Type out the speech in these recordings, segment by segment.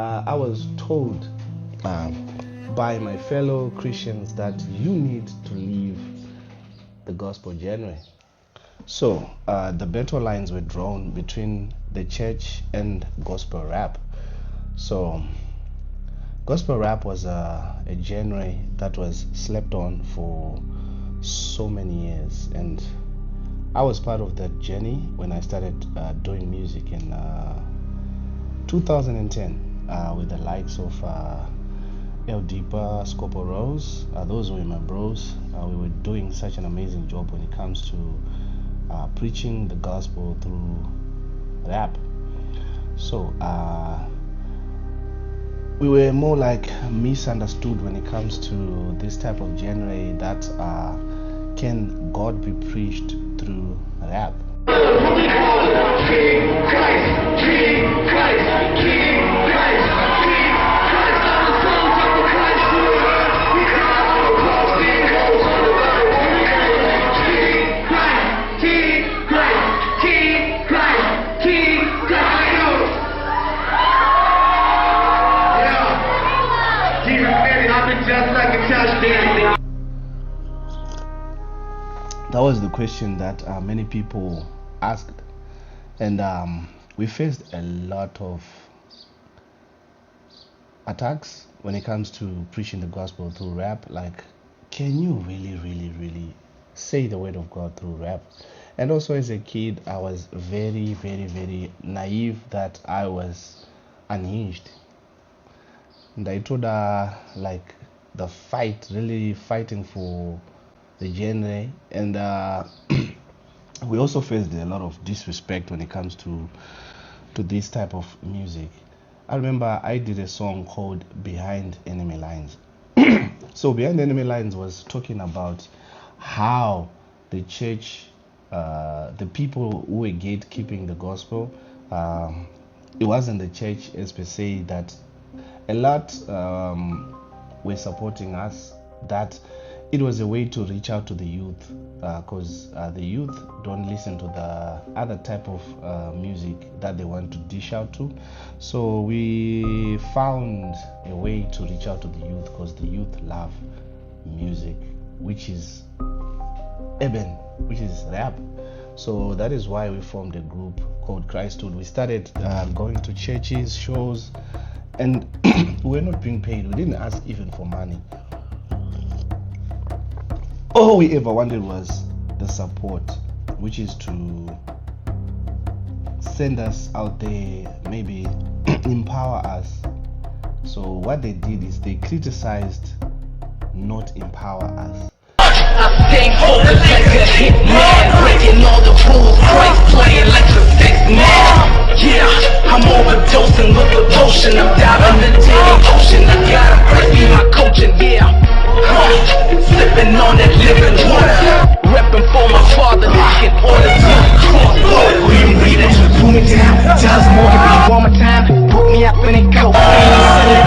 I was told uh, by my fellow Christians that you need to leave the gospel genre. So the battle lines were drawn between the church and gospel rap. So gospel rap was a genre that was slept on for so many years, and I was part of that journey when I started doing music in 2010 with the likes of El Deepa, Scopo Rose. Those were my bros. We were doing such an amazing job when it comes to preaching the gospel through rap. So we were more like misunderstood when it comes to this type of genre that can God be preached through rap. King Christ, King Christ, King Christ, King Christ, on the throne, top of Christ, to the earth, we cry on the cross, King goes on the battle, King Christ, King Christ, King Christ, King Christ. Yeah, Jesus made it happen just like a touchdown. That was the question that many people asked, and we faced a lot of attacks when it comes to preaching the gospel through rap. Like, can you really say the word of God through rap? And also, as a kid, I was very naive that I was unhinged, and I told like the fight, really fighting for the genre, and we also faced a lot of disrespect when it comes to this type of music. I remember I did a song called Behind Enemy Lines. So Behind Enemy Lines was talking about how the church, the people who were gatekeeping the gospel, it wasn't the church as per se, that a lot were supporting us, that it was a way to reach out to the youth, because the youth don't listen to the other type of music that they want to dish out to. So we found a way to reach out to the youth, because the youth love music, which is urban, which is rap. So that is why we formed a group called Christhood. We started going to churches, shows, and we were not being paid. We didn't ask even for money. All we ever wanted was the support, which is to send us out there, maybe empower us. So what they did is they criticized, not empower us. I stay focused like a hitman, breaking all the rules, Christ playing like a sixth man. Yeah, I'm overdosing with the potion, I'm diving the daily ocean, I gotta Christ be my coaching, yeah. Sipping on that living water, repping for my father, looking order to the cross. Will you read it? Pull me down, tell us more, give me one more time. Put me up in a coat, they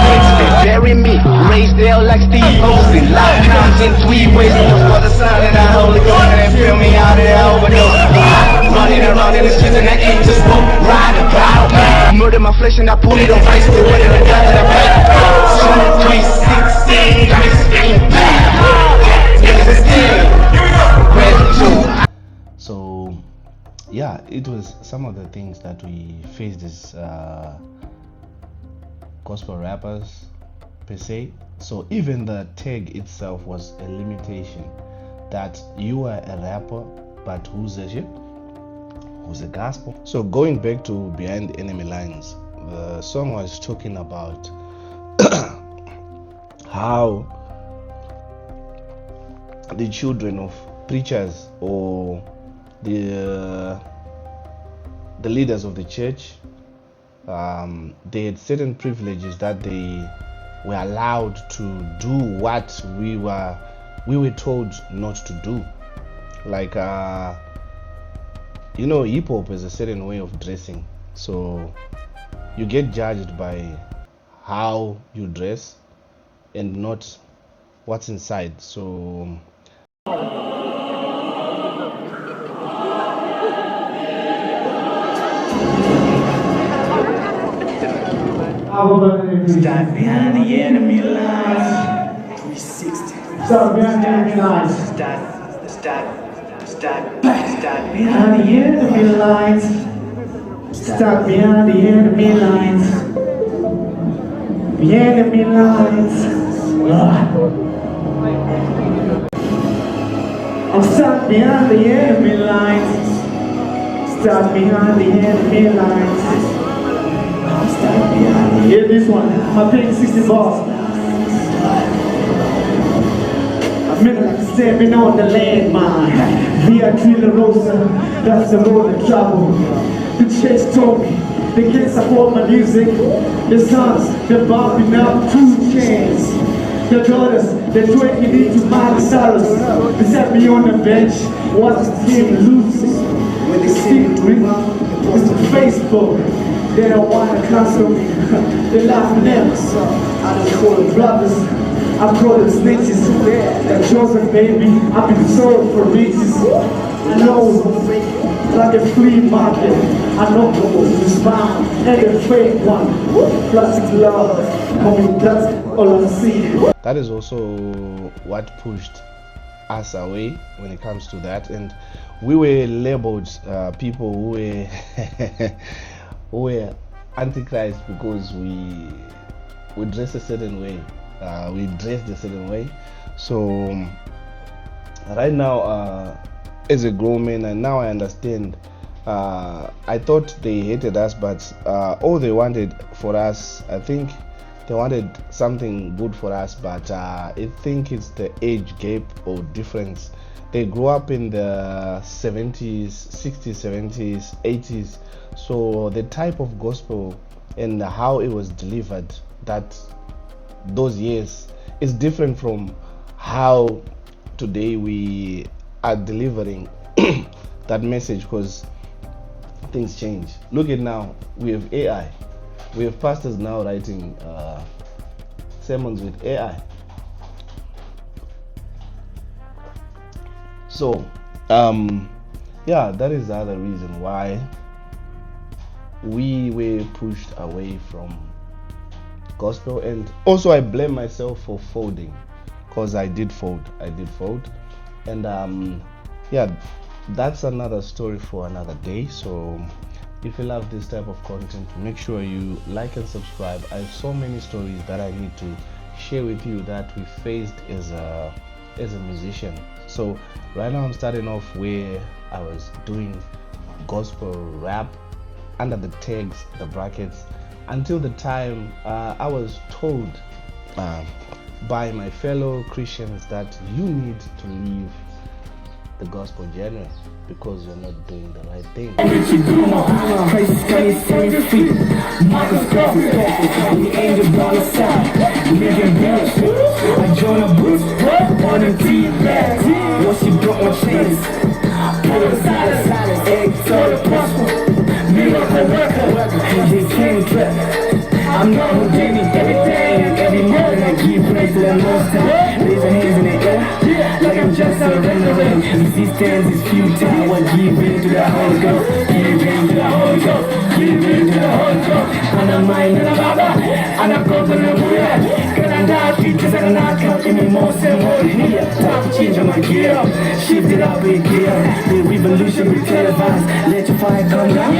bury me, raised hell like Steve Austin. Life comes in three ways, the Father, Son, and the Holy Ghost, and they fill me out of the overdose. Running around in the streets and I ain't just broke, ride about. Murder my flesh and I put it on face, the way that I got to the fight. 2, 3, 6, 7, So yeah, it was some of the things that we faced as gospel rappers per se. So even the tag itself was a limitation, that you are a rapper, but who's a gospel? So going back to Behind Enemy Lines, the song was talking about how the children of preachers or the leaders of the church, they had certain privileges that they were allowed to do what we were told not to do. Like hip hop is a certain way of dressing, so you get judged by how you dress and not what's inside. So Start behind the enemy lines. 360. Start behind the enemy lines. Start behind the enemy lines. Start behind the enemy lines. The enemy lines. I'm stuck behind the enemy lines. Stuck behind the enemy lines. I'm stuck behind the. Hear this one. My paying 60 bucks. I'm stepping on the landmine. Via Rosa, that's the road of trouble. The church told me they can't support my music. The sons, they're bopping up 2 chains. The daughters, they're twerking into my sorrows. They set me on the bench, watch the team lose. When they see me, it's on Facebook. They don't want to cancel me. They laughing at us. I don't call them brothers. I call them snitches. That Joseph baby, I've been sold for riches. I know like a flea market. I know who's found and a fake one. Plastic love. I mean, that's all I see. That is also what pushed us away when it comes to that, and we were labeled people who were who were antichrist because we dress a certain way. We dressed a certain way. So right now, as a grown man, and now I understand. I thought they hated us, but all they wanted for us, I think they wanted something good for us, but I think it's the age gap or difference. They grew up in the 70s, 60s, 70s, 80s. So the type of gospel and how it was delivered those years is different from how today we are delivering that message, because things change. Look at now, we have AI. We have pastors now writing sermons with AI. So yeah, that is the other reason why we were pushed away from gospel. And also I blame myself for folding, because I did fold. And yeah, that's another story for another day. So if you love this type of content, make sure you like and subscribe. I have so many stories that I need to share with you that we faced as a musician. So right now I'm starting off where I was doing gospel rap under the tags, the brackets, until the time I was told by my fellow Christians that you need to leave the gospel genre because you're not doing the right thing. I'm not Houdini, everything, every morning I give praise to the Most High. Raise your hands in the air, like I'm just surrendering. Resistance is futile, I give in to the Holy Ghost. Give in to the Holy Ghost, give in to the Holy Ghost. And I'm mine and I'm Baba, and I'm going to move. Cause I'm not features and I'm not counting me more than more here. Time to change my gear, shift it up with gear. The revolution will televised, let your fire come down.